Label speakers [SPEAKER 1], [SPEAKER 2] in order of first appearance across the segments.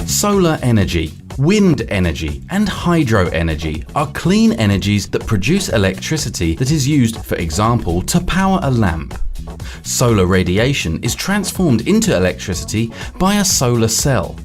[SPEAKER 1] Solar energy, wind energy, and hydro energy are clean energies that produce electricity that is used, for example, to power a lamp. Solar radiation is transformed into electricity by a solar cell.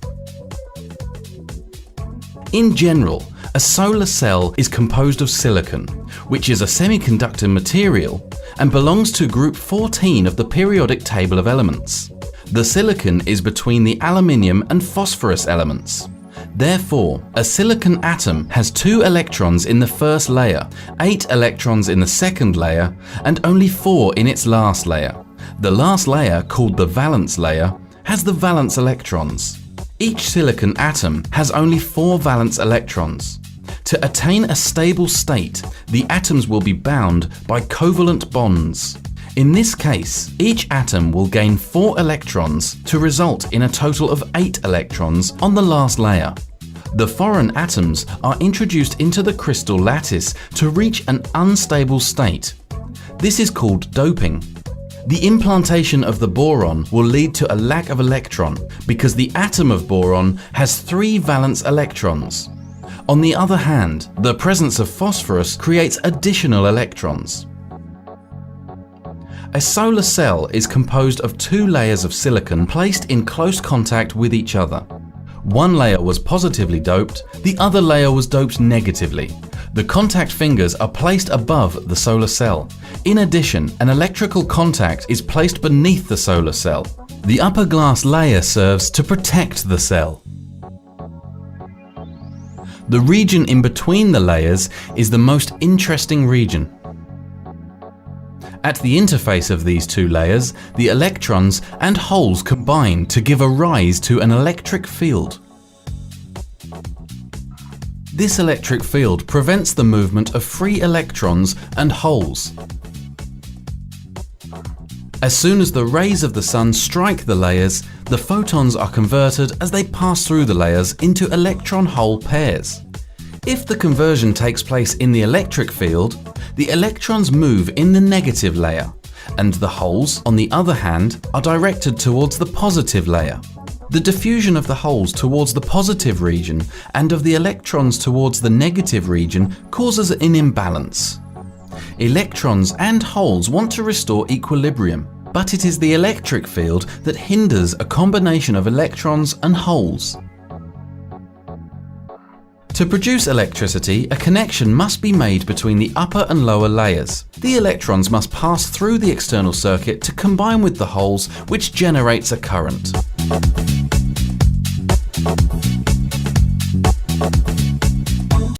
[SPEAKER 1] In general, a solar cell is composed of silicon, which is a semiconductor material and belongs to group 14 of the periodic table of elements. The silicon is between the aluminium and phosphorus elements. Therefore, a silicon atom has 2 electrons in the first layer, 8 electrons in the second layer, and only 4 in its last layer. The last layer, called the valence layer, has the valence electrons. Each silicon atom has only 4 valence electrons. To attain a stable state, the atoms will be bound by covalent bonds. In this case, each atom will gain 4 electrons to result in a total of 8 electrons on the last layer. The foreign atoms are introduced into the crystal lattice to reach an unstable state. This is called doping. The implantation of the boron will lead to a lack of electron because the atom of boron has 3 valence electrons. On the other hand, the presence of phosphorus creates additional electrons. A solar cell is composed of 2 layers of silicon placed in close contact with each other. One layer was positively doped, the other layer was doped negatively. The contact fingers are placed above the solar cell. In addition, an electrical contact is placed beneath the solar cell. The upper glass layer serves to protect the cell. The region in between the layers is the most interesting region. At the interface of these 2 layers, the electrons and holes combine to give a rise to an electric field. This electric field prevents the movement of free electrons and holes. As soon as the rays of the sun strike the layers, the photons are converted as they pass through the layers into electron-hole pairs. If the conversion takes place in the electric field, the electrons move in the negative layer, and the holes, on the other hand, are directed towards the positive layer. The diffusion of the holes towards the positive region and of the electrons towards the negative region causes an imbalance. Electrons and holes want to restore equilibrium, but it is the electric field that hinders a combination of electrons and holes. To produce electricity, a connection must be made between the upper and lower layers. The electrons must pass through the external circuit to combine with the holes, which generates a current.